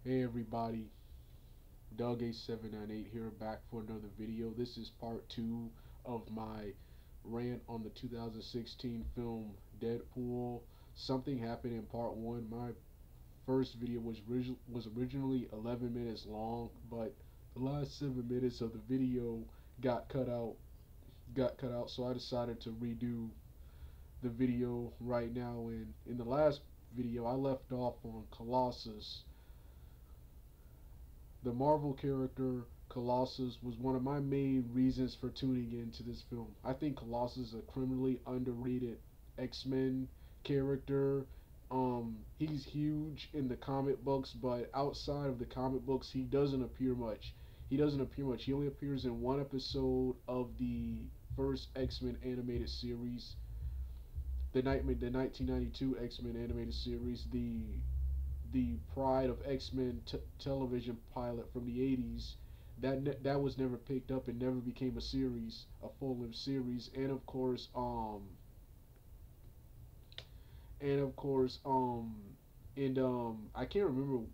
Hey everybody, Doug A798 here back for another video. This is part 2 of my rant on the 2016 film Deadpool. Something happened in part 1. My first video was originally 11 minutes long, but the last 7 minutes of the video got cut out. So I decided to redo the video right now. And in the last video, I left off on Colossus. The Marvel character Colossus was one of my main reasons for tuning into this film. I think Colossus is a criminally underrated X-Men character. He's huge in the comic books, but outside of the comic books, he doesn't appear much. He only appears in one episode of the first X-Men animated series, the 1992 X-Men animated series, the Pride of X-Men television pilot from the 80s. That was never picked up and never became a series, a full-length series. And of course I can't remember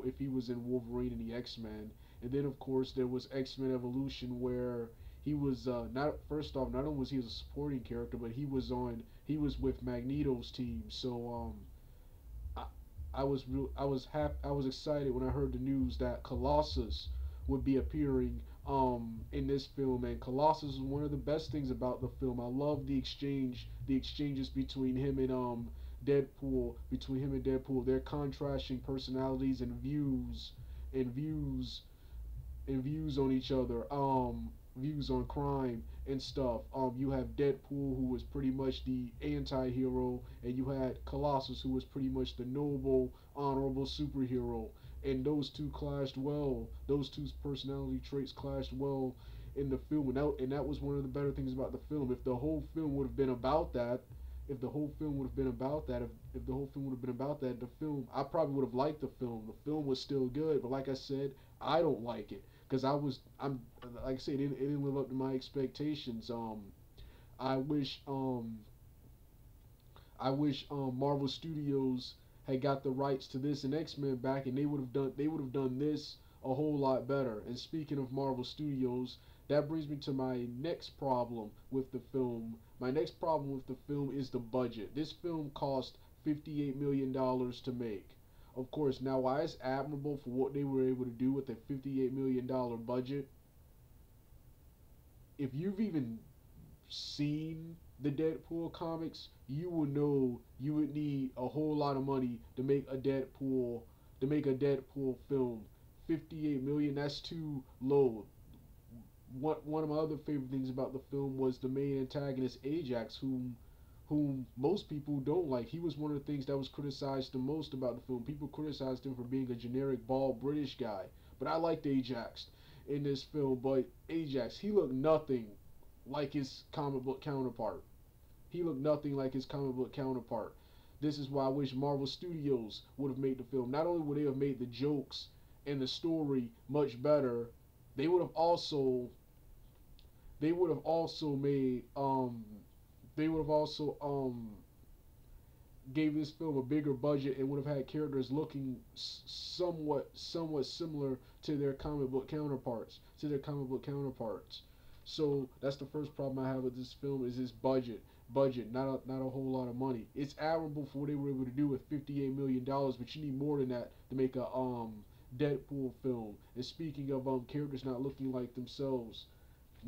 if he was in Wolverine and the X-Men. And then of course there was X-Men Evolution, where he was not first off, not only was he a supporting character, but he was with Magneto's team. So I was excited when I heard the news that Colossus would be appearing in this film. And Colossus is one of the best things about the film. I love the exchanges between him and Deadpool, their contrasting personalities and and views views on each other, views on crime and stuff. You have Deadpool, who was pretty much the anti-hero, and you had Colossus, who was pretty much the noble, honorable superhero. And those two clashed well. Those two personality traits clashed well in the film, and that was one of the better things about the film. If the whole film would have been about that, if the whole film would have been about that, if the whole film would have been about that, the film, I probably would have liked the film. The film was still good, but like I said, I don't like it because I'm like I said, it didn't live up to my expectations. I wish um I wish Marvel Studios had got the rights to this and X-Men back, and they would have done this a whole lot better. And speaking of Marvel Studios, that brings me to my next problem with the film. My next problem with the film is the budget. This film cost $58 million to make. Of course, now why it's admirable for what they were able to do with a $58 million budget, if you've even seen the Deadpool comics, you will know you would need a whole lot of money to make a Deadpool film. 58 million, that's too low. One of my other favorite things about the film was the main antagonist Ajax, whom most people don't like. He was one of the things that was criticized the most about the film. People criticized him for being a generic bald British guy, but I liked Ajax in this film. But Ajax, he looked nothing like his comic book counterpart. He looked nothing like his comic book counterpart. This is why I wish Marvel Studios would have made the film. Not only would they have made the jokes and the story much better, they would have also made they would have also gave this film a bigger budget and would have had characters looking somewhat similar to their comic book counterparts. So that's the first problem I have with this film, is this budget. Not a whole lot of money. It's admirable for what they were able to do with $58 million, but you need more than that to make a Deadpool film. And speaking of characters not looking like themselves,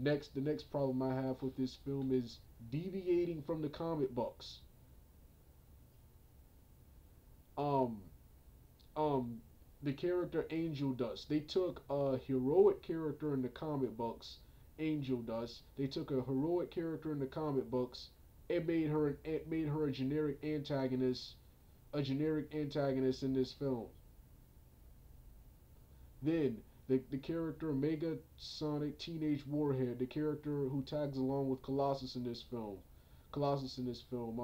the next problem I have with this film is deviating from the comic books. Um, the character Angel Dust. They took a heroic character in the comic books, Angel Dust. They took a heroic character in the comic books and made her a generic antagonist in this film. Then the character Mega Sonic Teenage Warhead, the character who tags along with Colossus in this film. Colossus in this film.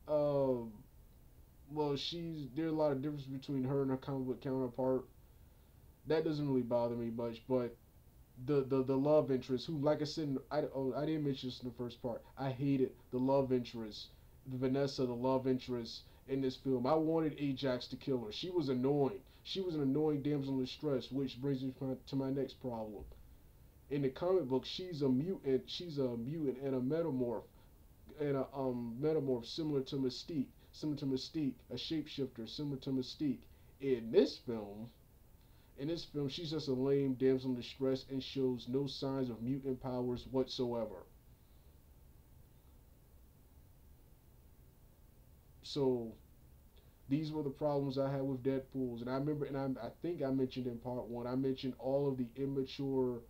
Um, well, there's a lot of difference between her and her comic book counterpart. That doesn't really bother me much, but the love interest, who, like I said, I didn't mention this in the first part. I hated the love interest Vanessa, the love interest in this film. I wanted Ajax to kill her. She was annoying. She was an annoying damsel in distress, which brings me to my next problem. In the comic book, she's a mutant. She's a mutant and a metamorph, similar to Mystique, a shapeshifter, similar to Mystique. In this film, she's just a lame damsel in distress and shows no signs of mutant powers whatsoever. So these were the problems I had with Deadpool's, and I remember, and I think I mentioned in part one, I mentioned all of the immature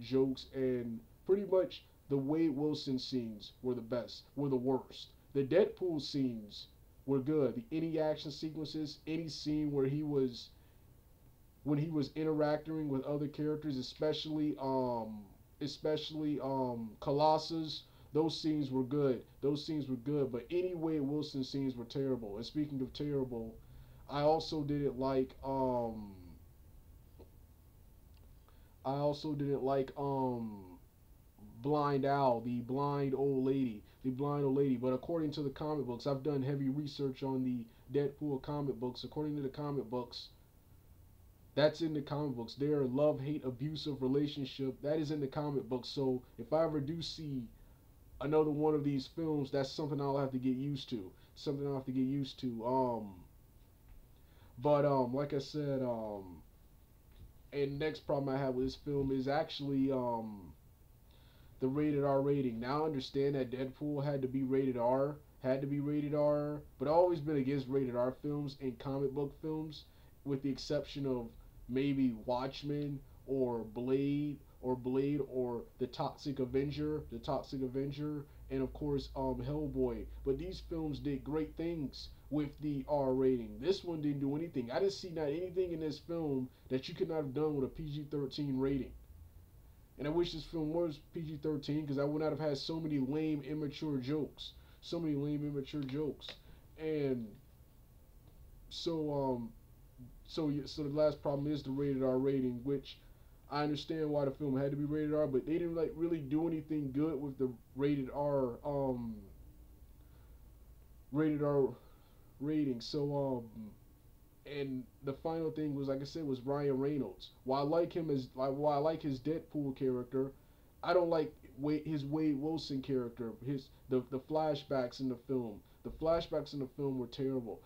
jokes, and pretty much the Wade Wilson scenes were the best, were the worst. The Deadpool scenes were good. Any action sequences, any scene where he was when he was interacting with other characters, especially Colossus. Those scenes were good. Those scenes were good, but any Wade Wilson scenes were terrible. And speaking of terrible, I also didn't like I also didn't like Blind Owl, the blind old lady. But according to the comic books, I've done heavy research on the Deadpool comic books. According to the comic books, that's in the comic books. Their love hate abusive relationship that is in the comic books. So if I ever do see another one of these films, that's something I'll have to get used to. Something I'll have to get used to. But like I said, and next problem I have with this film is actually the rated R rating. Now I understand that Deadpool had to be rated R, but I've always been against rated R films and comic book films, with the exception of maybe Watchmen or Blade or the Toxic Avenger, and of course Hellboy. But these films did great things with the R rating. This one didn't do anything. I didn't see not anything in this film that you could not have done with a PG-13 rating. And I wish this film was PG-13 because I would not have had so many lame, immature jokes. So many lame, immature jokes. And so, so the last problem is the rated R rating, which I understand why the film had to be rated R, but they didn't like really do anything good with the rated R rating. So and the final thing was, like I said, was Ryan Reynolds. While I like his Deadpool character, I don't like his Wade Wilson character. The flashbacks in the film. The flashbacks in the film were terrible.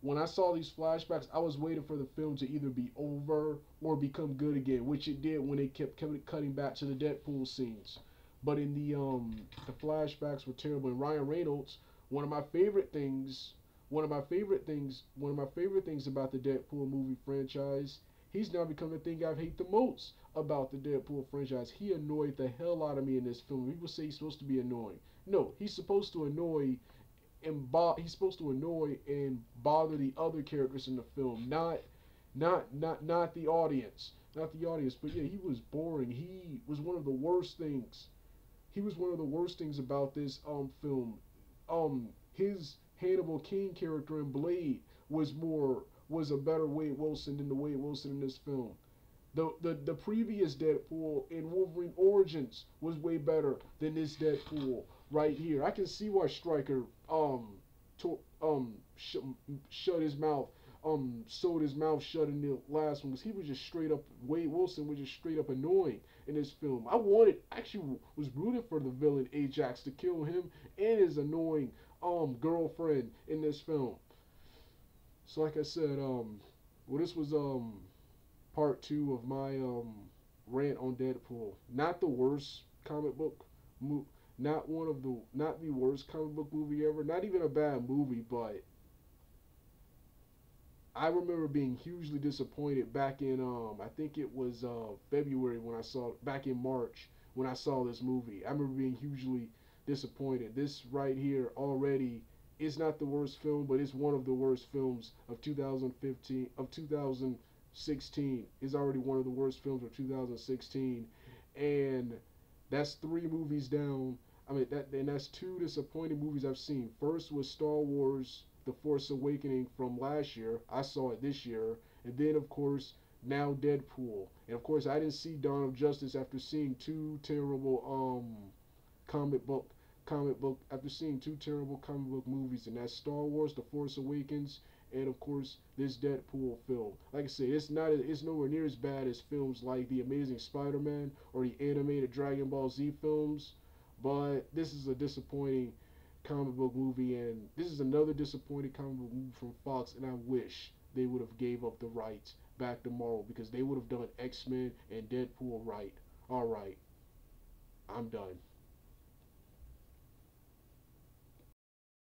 When I saw these flashbacks, I was waiting for the film to either be over or become good again, which it did when they kept cutting back to the Deadpool scenes. But in the flashbacks were terrible. And Ryan Reynolds, one of my favorite things, one of my favorite things about the Deadpool movie franchise, he's now become the thing I hate the most about the Deadpool franchise. He annoyed the hell out of me in this film. People say he's supposed to be annoying. No, he's supposed to annoy he's supposed to annoy and bother the other characters in the film, not the audience, not the audience. But yeah, he was boring. He was one of the worst things. He was one of the worst things about this film. His Hannibal King character in Blade was a better Wade Wilson than the Wade Wilson in this film. The previous Deadpool in Wolverine Origins was way better than this Deadpool right here. I can see why Stryker to, sh- shut his mouth sewed his mouth shut in the last one, because he was just straight up, Wade Wilson was just straight up annoying in this film. Actually was rooting for the villain Ajax to kill him and his annoying girlfriend in this film. So like I said, well, this was part two of my rant on Deadpool. Not the worst comic book not the worst comic book movie ever. Not even a bad movie, but I remember being hugely disappointed back in I think it was February when I saw back in March when I saw this movie. I remember being hugely disappointed. This right here already is not the worst film, but it's one of the worst films of 2016. Is already one of the worst films of 2016, and that's three movies down. I mean that's two disappointing movies I've seen. First was Star Wars The Force Awakening from last year. I saw it this year. And then, of course, now Deadpool. And, of course, I didn't see Dawn of Justice after seeing two terrible comic book after seeing two terrible comic book movies, and that's Star Wars: The Force Awakens, and of course this Deadpool film. Like I say, it's nowhere near as bad as films like The Amazing Spider-Man or the animated Dragon Ball Z films, but this is a disappointing comic book movie, and this is another disappointing comic book movie from Fox, and I wish they would have gave up the rights back to Marvel because they would have done X-Men and Deadpool right. All right, I'm done.